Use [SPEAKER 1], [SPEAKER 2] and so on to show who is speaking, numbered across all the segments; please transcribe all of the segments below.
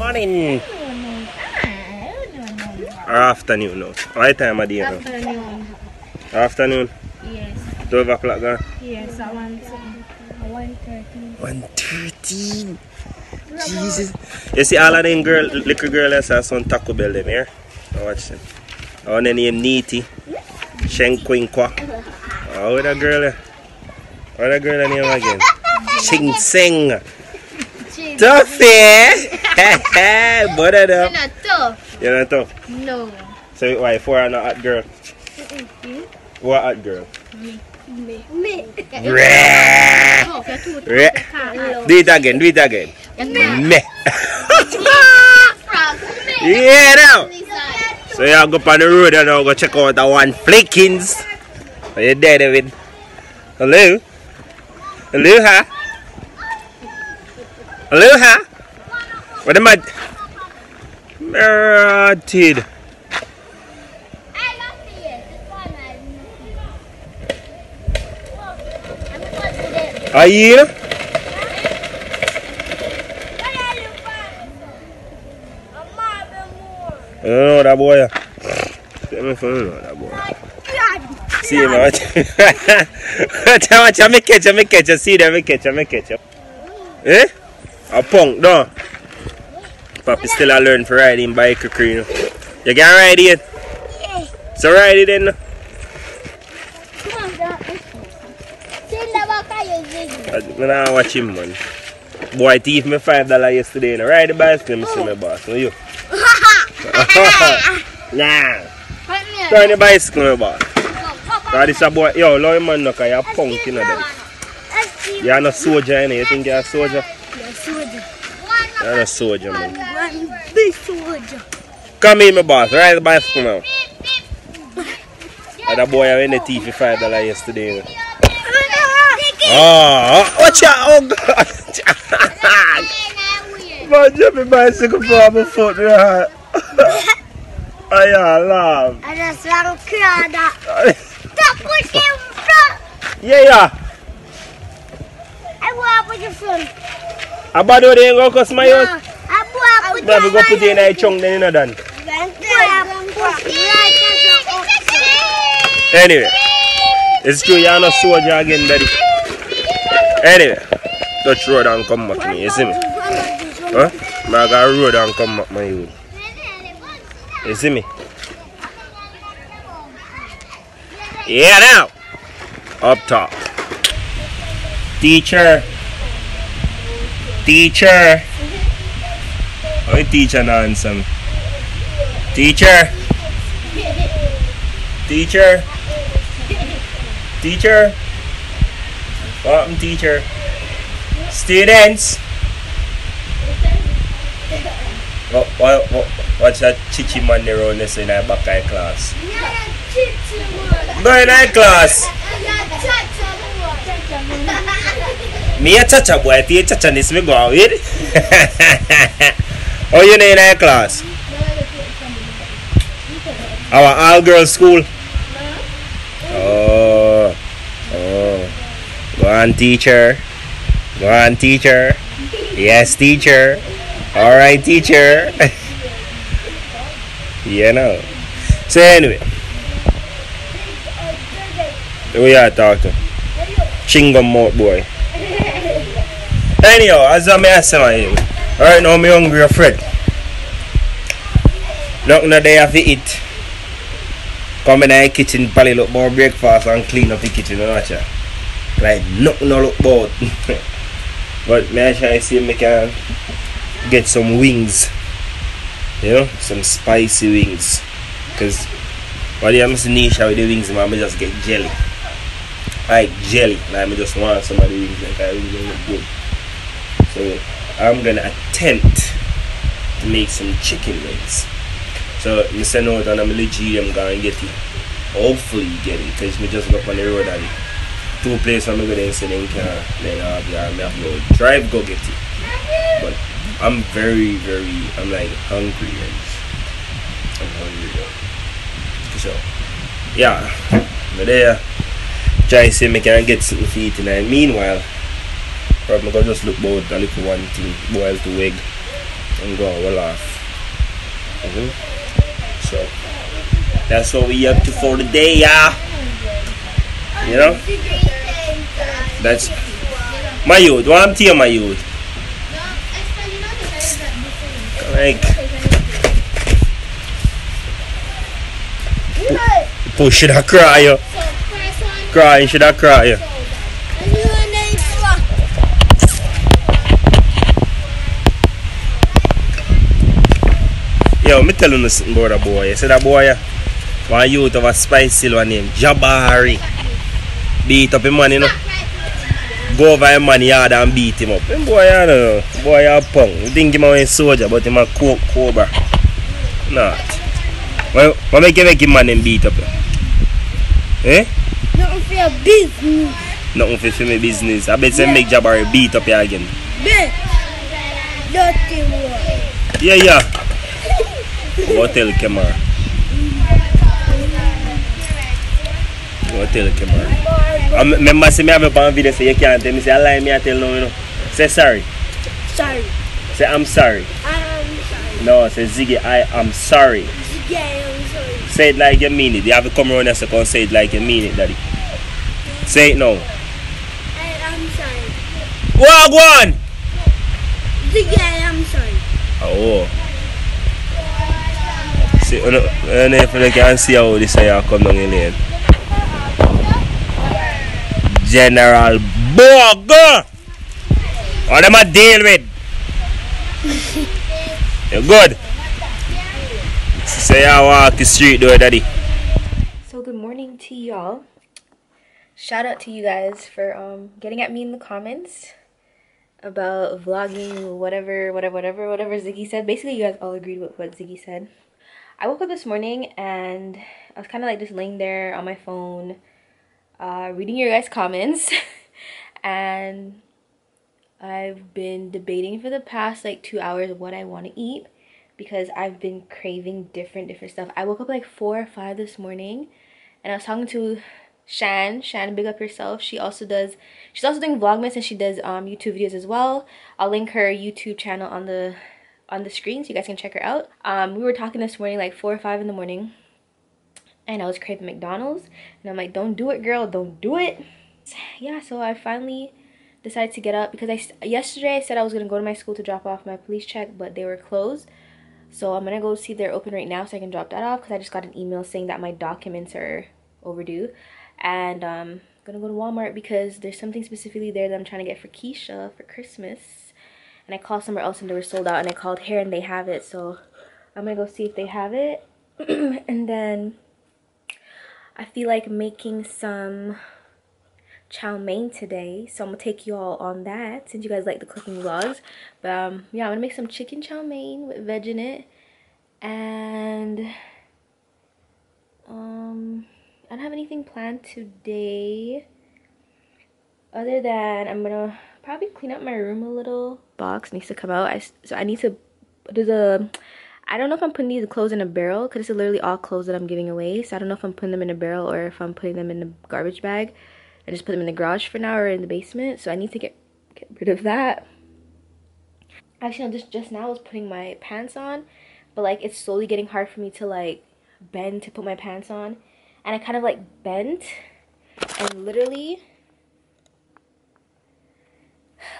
[SPEAKER 1] Morning. Or afternoon now. What time of day now?
[SPEAKER 2] Afternoon.
[SPEAKER 1] Afternoon?
[SPEAKER 2] Yes.
[SPEAKER 1] 12 o'clock gone?
[SPEAKER 2] Yes, at 1:13.
[SPEAKER 1] 1:13. Jesus. You see all of them little girl that saw some Taco Bell them here? Now watch them. Oh, they name Neety. Shen Queen Kwak. Oh, what that girl there? What that girl name again? Ching Seng. Toughy! Butt it up.
[SPEAKER 2] You're not tough.
[SPEAKER 1] You're not tough?
[SPEAKER 2] No.
[SPEAKER 1] So why, 4 are not hot girl? What hot girl?
[SPEAKER 2] Me.
[SPEAKER 1] Do it again, do it again. Me. Yeah, now. So you go on the road and now go check out the one Flickins. Are you there, David? Hello? Hello, huh? Hello, huh? What am I? Merted. Are you? I don't know that boy. That boy. See him, watch. Watch, I make catch. See them, I catch. Eh? A punk, no. Papi still a learn for riding bike, you know. You can ride it? Yeah. So ride it then. I don't watch him, man. Boy, thief me $5 yesterday. And ride the bicycle, I see my boss. No, you? Nah. Turn the bicycle, my boss. Because this a boy, yo, love him, man, because you're a punk, you know that. You're not a soldier, you know. You think you're a soldier? You're not a soldier, man.
[SPEAKER 2] Big soldier.
[SPEAKER 1] Come here, my boss. Ride the bicycle now. That boy, I went the thief for $5 yesterday. You know. Oh, watch out! Oh God! Man, jump my bicycle from my foot, right? I laugh.
[SPEAKER 2] I just want to cry that. Stop pushing in front.
[SPEAKER 1] Yeah.
[SPEAKER 2] I want to put in front.
[SPEAKER 1] About do they ain't go cost my house?
[SPEAKER 2] I want to put
[SPEAKER 1] But we go put it in a chunk, then you know done. Anyway, it's true you're not a soldier again, daddy. Anyway, touch road and come back me, you see me? Huh? I got road and come back my youth. You see me? Yeah, now. Up top. Teacher. Oh, teacher now answer me. Teacher. Welcome, teacher. Students. What's that chichi man around this in our back of class? Go in our class. Me a chacha boy, if you chacha this me go out with. Oh, you know in our class? Our all-girls school. Oh. Go on, teacher. Yes, teacher. Alright, teacher. You know. So anyway. We are talking. Chingum mouth boy. Anyhow, as I may say right now I'm hungry afraid. Nothing that they have to eat. Come in the kitchen, probably look more breakfast and clean up the kitchen and watch it. Like nothing no look about. But may I try to see if I can get some wings. You know, some spicy wings. Because what I'm saying Nisha with the wings, I just get jelly. Like jelly. Like I just want some of the wings like I really look good. So I'm gonna attempt to make some chicken wings. So I say no, and I'm legit, I'm gonna get it. Hopefully get it, because we just go up on the road and 2 places I'm gonna go and say then I have to drive go get it. But I'm I'm like hungry, guys. I'm hungry though. So yeah, but there try to see me can get something to eat, and meanwhile probably gonna just look about a little one thing, boil to egg and go well off. So that's what we up to for the day, yeah. You know? That's my youth. What I'm telling my youth. Like push should I cry yo. Cry should I cry yo. Yo, me tell you something about that boy. You see that boy? One youth of a spicy one named Jabari. Beat up him man, you know. Go over him man yard and beat him up. Him boy, you know. Boy, a punk. You think him a soldier, but him a cobra. Nah. What make him man and beat up? Eh?
[SPEAKER 2] Nothing for your business.
[SPEAKER 1] Nothing for my business. I bet say make Jabari beat up you again.
[SPEAKER 2] Dirty boy.
[SPEAKER 1] Yeah. Go tell the camera. Go tell the camera. Remember say me have a video say you can't tell me say I lie me I tell no you know. Say sorry.
[SPEAKER 2] Sorry.
[SPEAKER 1] Say I'm sorry.
[SPEAKER 2] I'm sorry.
[SPEAKER 1] No, say Ziggy I am sorry.
[SPEAKER 2] Ziggy I am sorry.
[SPEAKER 1] Say it like you mean it. You have to come around and say it like you mean it, daddy. Say it now.
[SPEAKER 2] I am sorry.
[SPEAKER 1] Go on!
[SPEAKER 2] Ziggy I am sorry.
[SPEAKER 1] Oh. See, if you can see how this here come down in lane. General Boga! What am I deal with? You're good. Say I walk the street door, daddy.
[SPEAKER 3] So good morning to y'all. Shout out to you guys for getting at me in the comments about vlogging whatever Ziggy said. Basically you guys all agreed with what Ziggy said. I woke up this morning and I was kind of like just laying there on my phone reading your guys' comments and I've been debating for the past like 2 hours what I want to eat because I've been craving different stuff. I woke up like 4 or 5 this morning and I was talking to Shan, big up yourself. She's also doing Vlogmas and she does YouTube videos as well. I'll link her YouTube channel on the screen so you guys can check her out. We were talking this morning like 4 or 5 in the morning and I was craving McDonald's and I'm like, don't do it girl, don't do it. Yeah, so I finally decided to get up because yesterday I said I was gonna go to my school to drop off my police check, but they were closed. So I'm gonna go see if they're open right now so I can drop that off because I just got an email saying that my documents are overdue. And I'm gonna go to Walmart because there's something specifically there that I'm trying to get for Keisha for Christmas. And I called somewhere else and they were sold out, and I called here and they have it, so I'm gonna go see if they have it. And then I feel like making some chow mein today, so I'm gonna take you all on that since you guys like the cooking vlogs. But yeah, I'm gonna make some chicken chow mein with veg in it, and I don't have anything planned today other than I'm gonna probably clean up my room a little. Box needs to come out. So I need to do I don't know if I'm putting these clothes in a barrel because it's literally all clothes that I'm giving away, so I don't know if I'm putting them in a barrel or if I'm putting them in a garbage bag and just put them in the garage for now or in the basement. So I need to get rid of that. Actually no, just now I was putting my pants on, but like it's slowly getting hard for me to like bend to put my pants on, and I kind of like bent and literally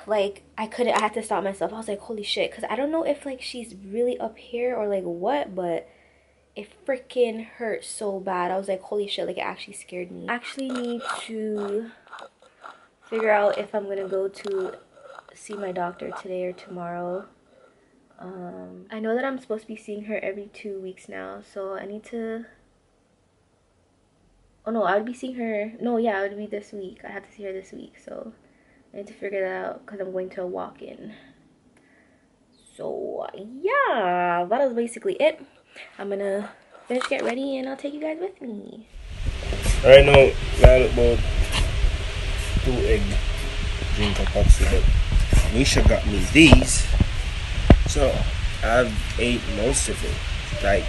[SPEAKER 3] like I had to stop myself. I was like, holy shit, because I don't know if like she's really up here or like what, but it freaking hurt so bad. I was like, holy shit, like it actually scared me. I actually need to figure out if I'm gonna go to see my doctor today or tomorrow. I know that I'm supposed to be seeing her every 2 weeks now, so I need to, oh no, I would be seeing her, no, yeah, it would be this week. I have to see her this week, so I need to figure that out because I'm going to a walk-in. So yeah, that was basically it. I'm gonna finish, get ready, and I'll take you guys with me.
[SPEAKER 1] Right now, I got about 2 egg drink of Pepsi, but Nisha got me these, so I've ate most of it. Like,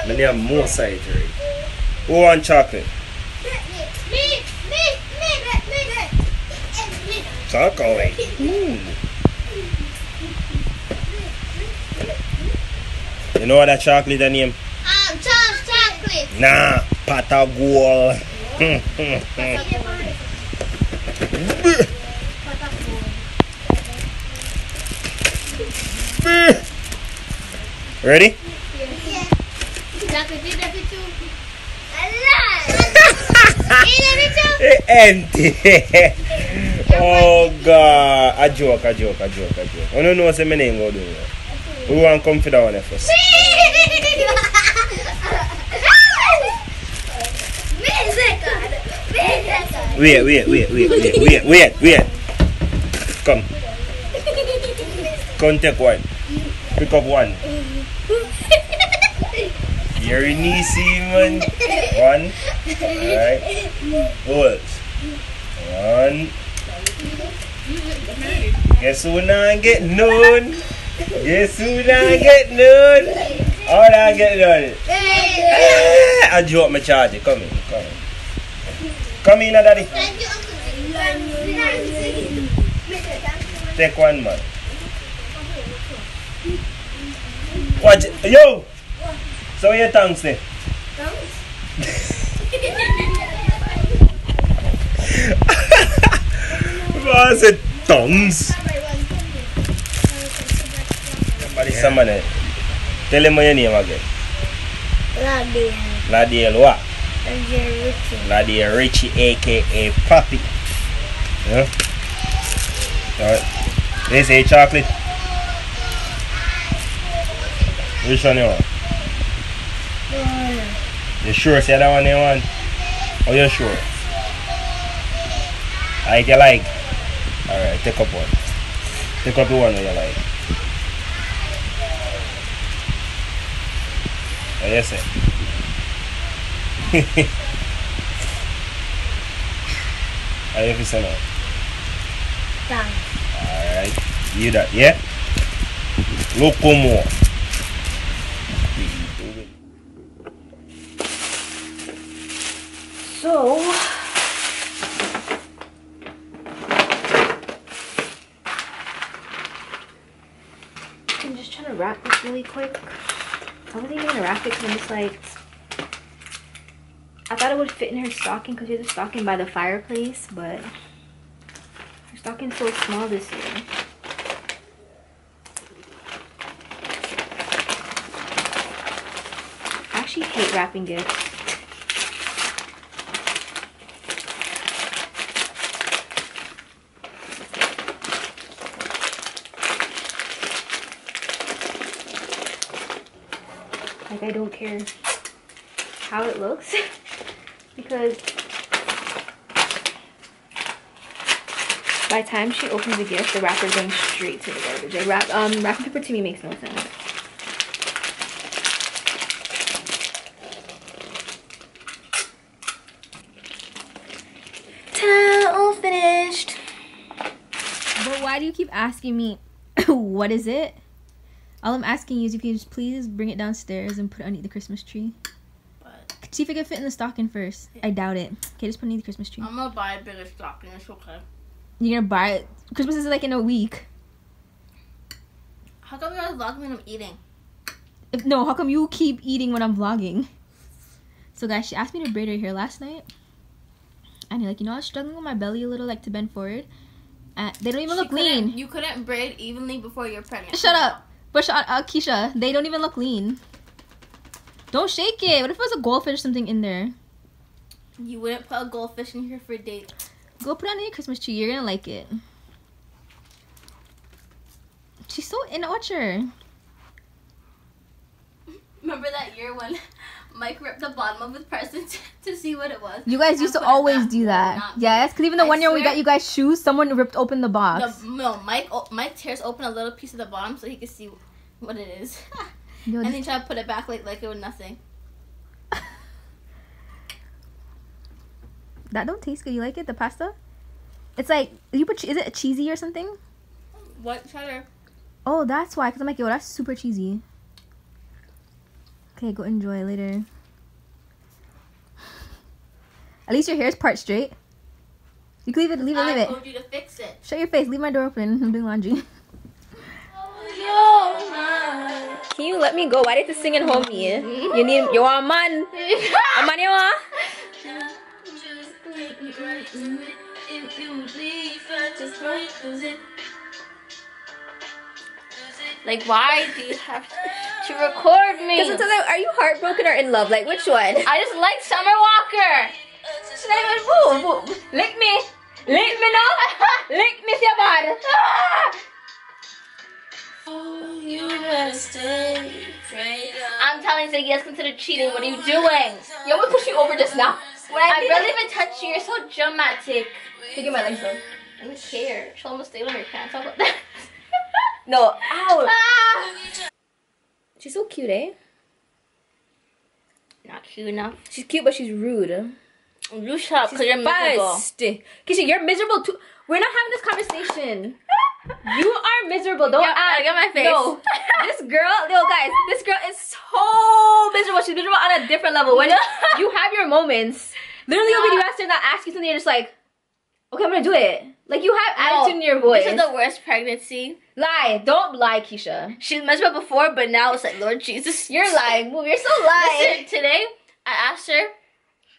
[SPEAKER 1] many have more side already. Who want chocolate?
[SPEAKER 2] Me.
[SPEAKER 1] Talk away. You know what that chocolate the name?
[SPEAKER 2] Charles chocolate.
[SPEAKER 1] Nah, Patagol. Ready?
[SPEAKER 2] Yeah. Chocolate, did that too?
[SPEAKER 1] Empty. Oh God. A joke. I don't know what's my name go do. We want to come for that one first. Wait. Come. Come take one. Pick up one. You're in easy, man. One. Alright. Hold. One. Guess who now get known? All I get done. I drop my charger. Come in. Come in, daddy. Take one, man. Watch. Yo! So your tongues there? What's it? Tongues? Somebody summon it. Tell him your name again. Ladiel what? Ladiel Richie, aka Papi. Yeah? Alright. They say chocolate. Which one you want? You sure say that one you want? Oh, you sure? Alright, you like? Alright, take up one. Take up the one that you like. Oh, yes, sir. How you feel now?
[SPEAKER 2] Thanks.
[SPEAKER 1] Alright, you that, yeah? Look more.
[SPEAKER 3] So, I'm just trying to wrap this really quick. I wasn't even gonna wrap it because I'm just like, I thought it would fit in her stocking because she has a stocking by the fireplace, but her stocking's so small this year. I actually hate wrapping gifts. Like, I don't care how it looks because by the time she opens the gift, the wrapper's going straight to the garbage. Like, wrapping paper to me makes no sense. Ta-da! All finished. But why do you keep asking me what is it? All I'm asking you is if you just please bring it downstairs and put it underneath the Christmas tree.
[SPEAKER 4] But
[SPEAKER 3] See if it can fit in the stocking first. I doubt it. Okay, just put it underneath the Christmas tree.
[SPEAKER 4] I'm gonna buy a bigger stocking. It's okay.
[SPEAKER 3] You're gonna buy it? Christmas is like in a week.
[SPEAKER 4] How come you guys vlog when I'm eating?
[SPEAKER 3] No, how come you keep eating when I'm vlogging? So guys, she asked me to braid her hair last night. And like, I was struggling with my belly a little, like to bend forward. They don't even look lean.
[SPEAKER 4] You couldn't braid evenly before you're pregnant.
[SPEAKER 3] Shut up. But Keisha, they don't even look lean. Don't shake it. What if it was a goldfish or something in there?
[SPEAKER 4] You wouldn't put a goldfish in here for a date.
[SPEAKER 3] Go put it on your Christmas tree. You're gonna like it. She's so in. Watch her.
[SPEAKER 4] Remember that year when Mike ripped the bottom of his present to see what it was?
[SPEAKER 3] You guys used to always do that. Yes, because even the one year we got you guys shoes, someone ripped open the box.
[SPEAKER 4] No, Mike tears open a little piece of the bottom so he could see what it is.
[SPEAKER 3] Yo,
[SPEAKER 4] and he tried to put it back like it was nothing.
[SPEAKER 3] That don't taste good. You like it? The pasta? It's like, you put, is it cheesy or something?
[SPEAKER 4] What cheddar?
[SPEAKER 3] Oh, that's why. Because I'm like, yo, that's super cheesy. Okay, go enjoy later. At least your hair's part straight. You can leave it.
[SPEAKER 4] I told you to fix it.
[SPEAKER 3] Shut your face. Leave my door open. I'm doing laundry.
[SPEAKER 4] Oh, no.
[SPEAKER 3] Can you let me go? Why did you sing in homie? You want a man? A man you want?
[SPEAKER 4] Like, why do you have to record me?
[SPEAKER 3] Because sometimes, are you heartbroken or in love? Like, which one?
[SPEAKER 4] I just like Summer Walker.
[SPEAKER 3] Should I even move? Lick me. Lick me now. Lick me, your bad.
[SPEAKER 4] I'm telling Ziggy, that's considered cheating. What are you doing?
[SPEAKER 3] Yo, I'm gonna push you over just now.
[SPEAKER 4] I barely even touched you. You're so dramatic.
[SPEAKER 3] Look at my legs though.
[SPEAKER 4] I don't care. She'll almost stay on your pants. How about that?
[SPEAKER 3] No. Ow.
[SPEAKER 4] Ah!
[SPEAKER 3] She's so cute, eh?
[SPEAKER 4] Not cute enough.
[SPEAKER 3] She's cute, but she's rude.
[SPEAKER 4] You shut up, because you're miserable.
[SPEAKER 3] Kisha, you're miserable too. We're not having this conversation. You are miserable. Don't
[SPEAKER 4] Get my face.
[SPEAKER 3] No. This girl, yo guys, this girl is so miserable. She's miserable on a different level. When you have your moments, literally when you ask her to ask you something, you're just like, okay, I'm gonna do it. Like, you have attitude in your voice.
[SPEAKER 4] This is the worst pregnancy.
[SPEAKER 3] Lie. Don't lie, Keisha.
[SPEAKER 4] She was miserable before, but now it's like, Lord Jesus.
[SPEAKER 3] You're lying. Move. You're so lying.
[SPEAKER 4] Listen, today, I asked her.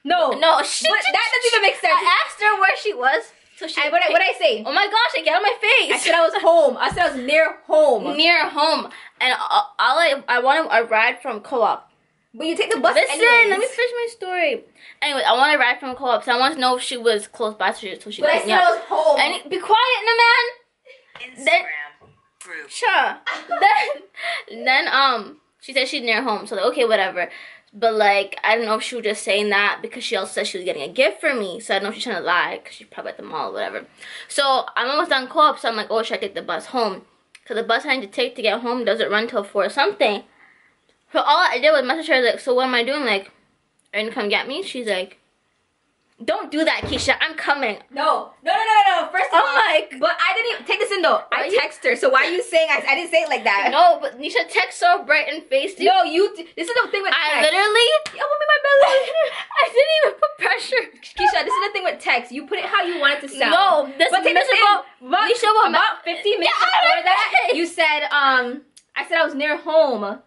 [SPEAKER 3] No.
[SPEAKER 4] But
[SPEAKER 3] that doesn't even make sense.
[SPEAKER 4] I asked her where she was. So she.
[SPEAKER 3] What I say?
[SPEAKER 4] Oh my gosh! Get out of my face!
[SPEAKER 3] I said I was home. I said I was near home.
[SPEAKER 4] Near home, and I want a ride from co-op.
[SPEAKER 3] But you take the bus.
[SPEAKER 4] Listen,
[SPEAKER 3] anyways.
[SPEAKER 4] let me finish my story. Anyway, I want a ride from co-op, so I want to know if she was close by, so she
[SPEAKER 3] But
[SPEAKER 4] could
[SPEAKER 3] I said I was home.
[SPEAKER 4] And be quiet, no man.
[SPEAKER 5] Instagram group.
[SPEAKER 4] Sure. then she said she's near home, so like, okay, whatever. But like, I don't know if she was just saying that because she also said she was getting a gift for me. So I don't know if she's trying to lie because she's probably at the mall or whatever. So I'm almost done co-op, so I'm like, oh, should I take the bus home? Because the bus I need to take to get home doesn't run till 4 something. So all I did was message her like, so what am I doing? Like, are you gonna come get me? She's like, don't do that, Keisha. I'm coming.
[SPEAKER 3] No. First of all,
[SPEAKER 4] like,
[SPEAKER 3] but I didn't even take this in though. I text her. So why are you saying I didn't say it like that?
[SPEAKER 4] No, but Nisha text so bright and faced you.
[SPEAKER 3] No, this is the thing with text.
[SPEAKER 4] I literally.
[SPEAKER 3] Yo, put me my belly.
[SPEAKER 4] I didn't even put pressure.
[SPEAKER 3] Keisha, this is the thing with text. You put it how you want it to sound.
[SPEAKER 4] No, this
[SPEAKER 3] but take this in.
[SPEAKER 4] Nisha,
[SPEAKER 3] about 15 minutes before that, you said I said I was near home.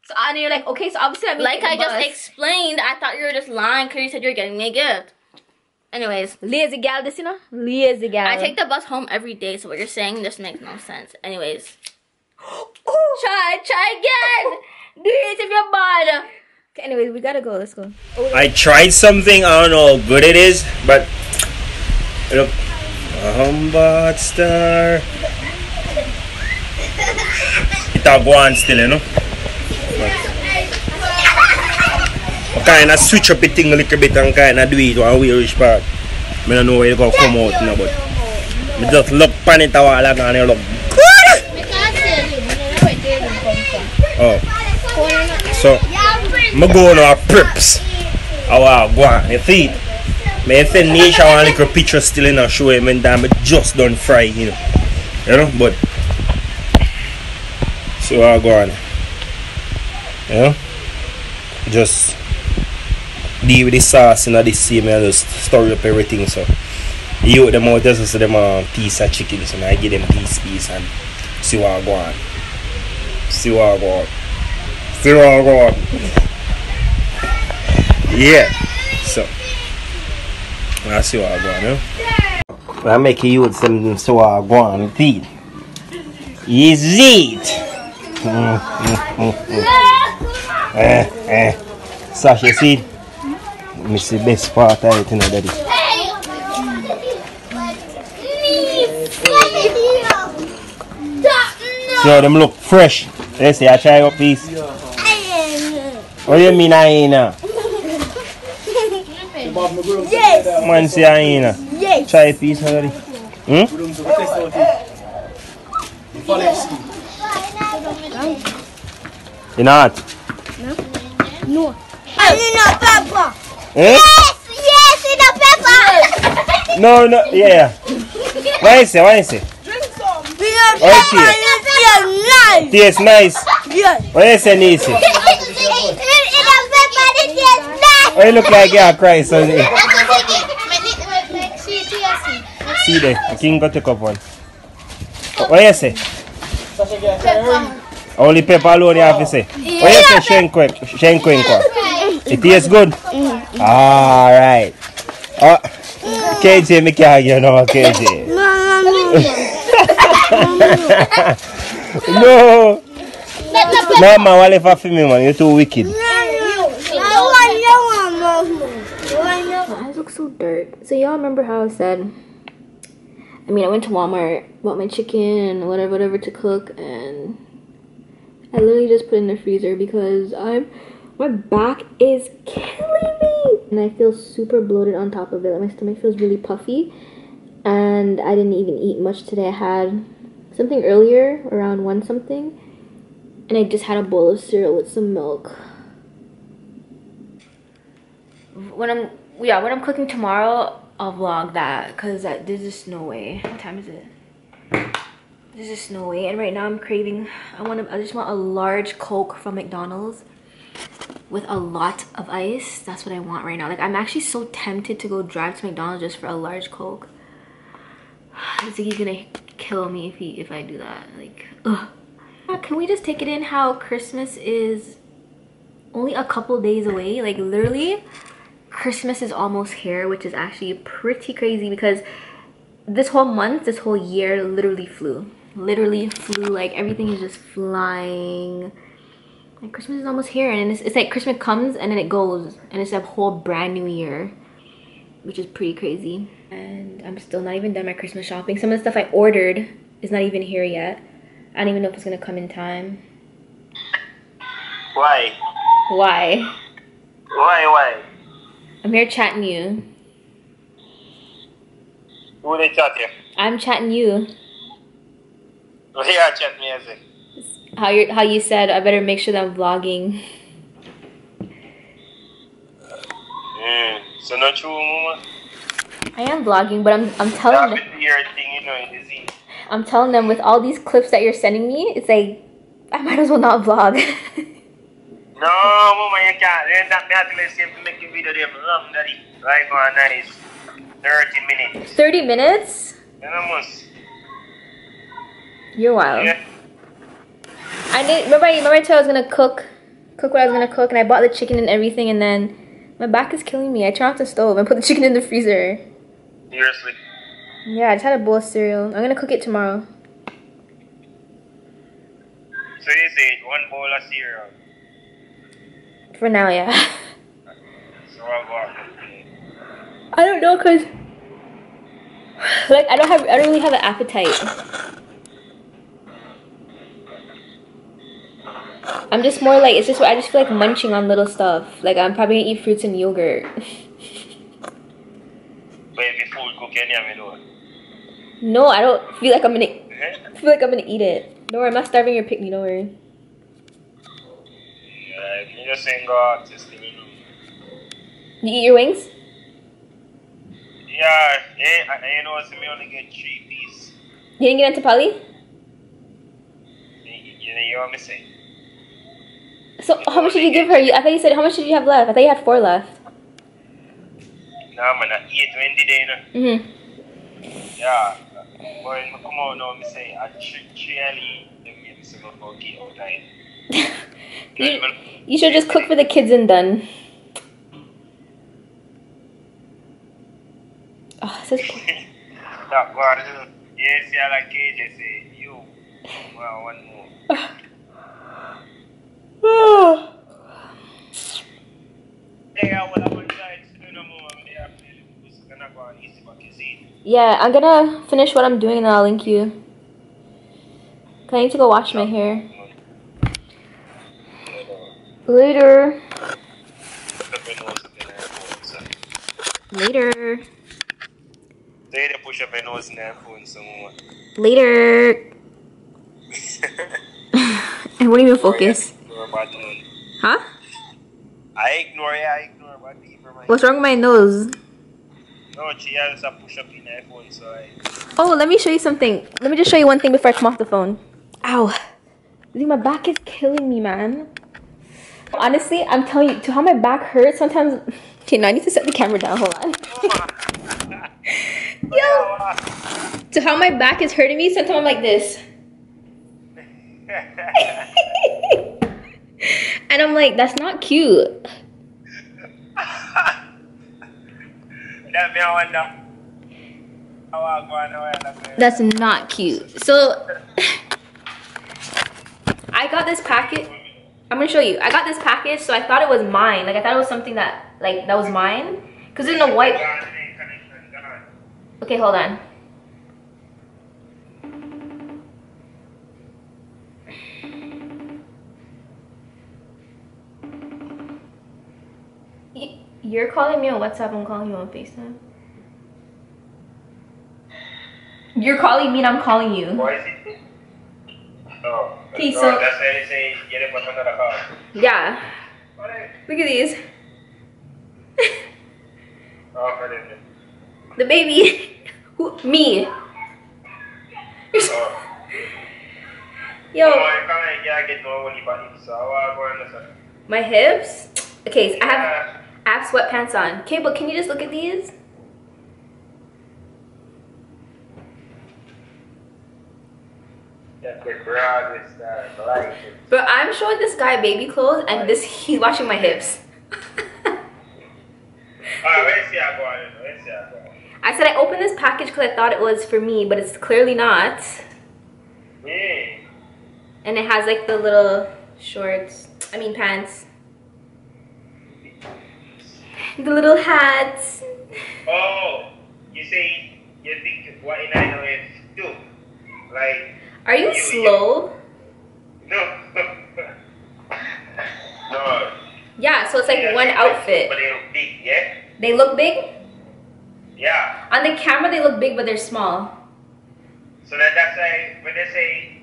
[SPEAKER 3] So and you're like, okay, so obviously I mean
[SPEAKER 4] like I just explained, I thought you were just lying because you said you were getting me a gift. Anyways,
[SPEAKER 3] lazy gal, this, you know, lazy gal.
[SPEAKER 4] I take the bus home every day, so what you're saying just makes no sense. Anyways, try again. Do it if you're bad.
[SPEAKER 3] Okay, anyways, we gotta go. Let's go.
[SPEAKER 1] I tried something. I don't know how good it is, but look, bad star. It'll go on still, you know. Kind of switch up the thing a little bit and kind of do it one way which part. I don't know where it's going to come out now, but I just look pan it a while ago and it look good. Oh. So, I'm going to preps. I go on. You see it? I send Nisha one little picture still in a show him and I just done fry, you know. You know, but so I go on. You know? Just deal with the sauce and this same and just stir up everything. So you them out just so them a piece of chicken, so I give them piece and see what I go on. See what I go on. See what I go on. Yeah. So I see what I go on, you know? I make you with some so I go on with it. Is it? Sasha, see? I see the best part of it, you know, daddy. So them look fresh. Let's see, I try up piece. What do you mean hyena?
[SPEAKER 2] Yes.
[SPEAKER 1] Man say hyena.
[SPEAKER 2] Yes.
[SPEAKER 1] Try a piece already. You not?
[SPEAKER 2] No. I need no pepper.
[SPEAKER 1] Eh?
[SPEAKER 2] Yes, in the pepper.
[SPEAKER 1] No, yeah. What is it? What is it?
[SPEAKER 2] Because
[SPEAKER 1] Oh,
[SPEAKER 2] pepper is nice.
[SPEAKER 1] Tastes nice.
[SPEAKER 2] Yes.
[SPEAKER 1] What is it, Nisi?
[SPEAKER 2] In the pepper, it is nice.
[SPEAKER 1] Oh, you look like you're crying. So see there, I can go take up one. What you say? Only pepper alone you have to say. Oh, you say shenkwenko. It tastes good? Alright. Oh, KJ, me can't get no KJ. No. No, man, what if I feel me, man? You're too wicked.
[SPEAKER 3] My eyes look so dark. So y'all remember how I said, I went to Walmart, bought my chicken and whatever to cook, and I literally just put it in the freezer because my back is killing me. And I feel super bloated on top of it. Like my stomach feels really puffy. And I didn't even eat much today. I had something earlier, around 1 something. And I just had a bowl of cereal with some milk. When I'm cooking tomorrow, I'll vlog that. Because there's just no way. What time is it? There's just no way. And right now I'm craving, I just want a large Coke from McDonald's with a lot of ice. That's what I want right now. Like, I'm actually so tempted to go drive to McDonald's just for a large Coke. Ziggy's gonna kill me if I do that. Like, ugh. Can we just take it in how Christmas is only a couple days away? Like, literally, Christmas is almost here, which is actually pretty crazy because this whole month, this whole year literally flew. Like, everything is just flying. Like, Christmas is almost here, and it's like Christmas comes and then it goes, and it's a whole brand new year, which is pretty crazy. And I'm still not even done my Christmas shopping. Some of the stuff I ordered is not even here yet. I don't even know if it's gonna come in time.
[SPEAKER 1] Why?
[SPEAKER 3] I'm here chatting you.
[SPEAKER 1] Who they chat you?
[SPEAKER 3] I'm chatting you.
[SPEAKER 1] What you chat me as it?
[SPEAKER 3] How you said I better make sure that I'm vlogging.
[SPEAKER 1] So not true, mama.
[SPEAKER 3] I am vlogging, but I'm telling them. I'm telling them with all these clips that you're sending me, it's like I might as well not vlog.
[SPEAKER 1] No, mama, you can't. Then that me have to make a video them long, daddy. Like one nice 30 minutes.
[SPEAKER 3] 30 minutes?
[SPEAKER 1] You know, must.
[SPEAKER 3] You're wild.
[SPEAKER 1] Yeah.
[SPEAKER 3] Remember I told you I was gonna cook what I was gonna cook, and I bought the chicken and everything, and then my back is killing me. I turned off the stove and put the chicken in the freezer.
[SPEAKER 1] Seriously?
[SPEAKER 3] Yeah, I just had a bowl of cereal. I'm gonna cook it tomorrow.
[SPEAKER 1] So you say 1 bowl of cereal?
[SPEAKER 3] For now, yeah.
[SPEAKER 1] So what about
[SPEAKER 3] I don't know, cause like I don't really have an appetite. I'm just more like, I just feel like munching on little stuff. Like, I'm probably gonna eat fruits and yogurt. No, I don't feel like I'm gonna eat it. Don't worry, I'm not starving your picnic, don't worry.
[SPEAKER 1] You just ain't got this thing, you know.
[SPEAKER 3] You eat your wings?
[SPEAKER 1] Yeah, you know, so me only get 3 pieces.
[SPEAKER 3] You didn't get into Pali?
[SPEAKER 1] You know what I'm saying?
[SPEAKER 3] So how much did you give her? I thought you said, how much did you have left? I thought you had 4 left.
[SPEAKER 1] Nah, man, I eat 20 days, you know. Yeah. When I come out now, I say, I really get some of our kid out time.
[SPEAKER 3] You should just cook for the kids and done. Oh, this is cool.
[SPEAKER 1] Yes, I like KJ say, you. Well, one more.
[SPEAKER 3] Yeah, I'm gonna finish what I'm doing and I'll link you. I need to go wash my hair. Later. Later.
[SPEAKER 1] Push up my nose in that phone somewhere.
[SPEAKER 3] Later. And won't even focus. Huh?
[SPEAKER 1] I ignore.
[SPEAKER 3] What's wrong with my nose?
[SPEAKER 1] No, she has a push up in her phone, so I...
[SPEAKER 3] Oh, let me show you something. Let me just show you one thing before I come off the phone. Ow. See, my back is killing me, man. Honestly, I'm telling you, to how my back hurts sometimes... Okay, now I need to set the camera down. Hold on. Yo! To how my back is hurting me, sometimes I'm like this. And I'm like, that's not cute. That's not cute. So I got this package. I'm gonna show you. I got this package, so I thought it was mine. Like I thought it was something that that was mine. Cause in the white. Okay, hold on. You're calling me on WhatsApp. I'm calling you on FaceTime. You're calling me and I'm calling you.
[SPEAKER 1] Why is it? Oh.
[SPEAKER 3] Okay, so
[SPEAKER 1] That's why they say get it from another car.
[SPEAKER 3] yeah. Look at these.
[SPEAKER 1] Oh, for them.
[SPEAKER 3] The baby. Who? Me.
[SPEAKER 1] Oh.
[SPEAKER 3] Yo.
[SPEAKER 1] Oh, I can't get no money for it, so I go on.
[SPEAKER 3] My hips. Okay, so I have sweatpants on. Okay, but can you just look at these? But I'm showing this guy baby clothes and he's watching my hips. I said I opened this package because I thought it was for me, but it's clearly not. And it has like the little shorts, pants. The little hats.
[SPEAKER 1] Oh, you say you think what I know is too. Like,
[SPEAKER 3] are you slow?
[SPEAKER 1] No. No.
[SPEAKER 3] Yeah, so it's like one outfit.
[SPEAKER 1] But they look big, yeah?
[SPEAKER 3] They look big?
[SPEAKER 1] Yeah.
[SPEAKER 3] On the camera they look big, but they're small.
[SPEAKER 1] So that's why when they say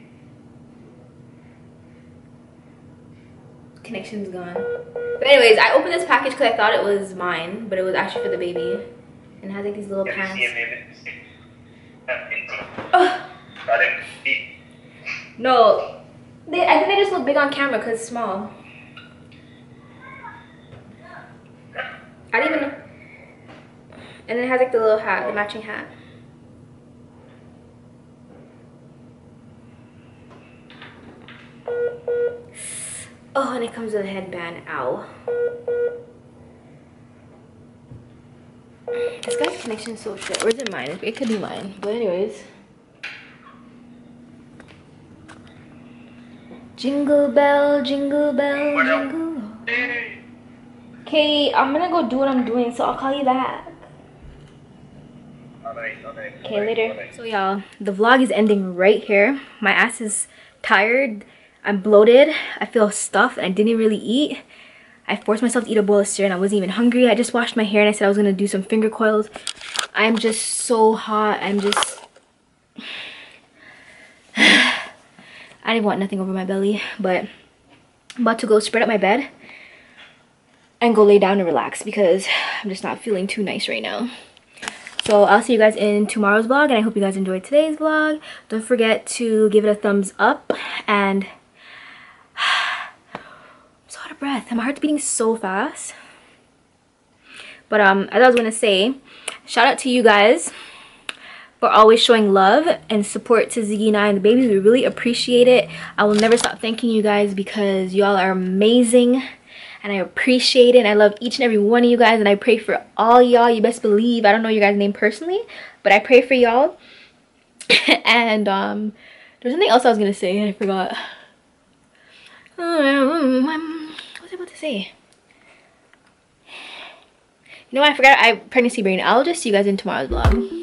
[SPEAKER 3] connection's gone. But anyways, I opened this package because I thought it was mine, but it was actually for the baby. And it has like these little pants. No, I think they just look big on camera because it's small. I didn't even know. And then it has like the little hat, the matching hat. Oh, and it comes with a headband. Ow. This guy's connection is so shit. Or is it mine? It could be mine. But anyways. Jingle bell, jingle bell, jingle. Okay, I'm gonna go do what I'm doing, so I'll call you back. Okay, later. So y'all, the vlog is ending right here. My ass is tired. I'm bloated. I feel stuffed. I didn't really eat. I forced myself to eat a bowl of cereal and I wasn't even hungry. I just washed my hair and I said I was gonna do some finger coils. I'm just so hot. I'm just... I didn't want nothing over my belly, but I'm about to go spread out my bed and go lay down and relax because I'm just not feeling too nice right now. So I'll see you guys in tomorrow's vlog, and I hope you guys enjoyed today's vlog. Don't forget to give it a thumbs up, and I'm so out of breath. My heart's beating so fast. But as I was gonna say, shout out to you guys for always showing love and support to Ziggy and I and the babies. We really appreciate it. I will never stop thanking you guys because y'all are amazing. And I appreciate it, and I love each and every one of you guys, and I pray for all y'all. You best believe I don't know your guys' name personally, but I pray for y'all. And there's something else I was gonna say and I forgot. What was I about to say? You know what, I forgot. I pregnancy brain. I'll just see you guys in tomorrow's vlog.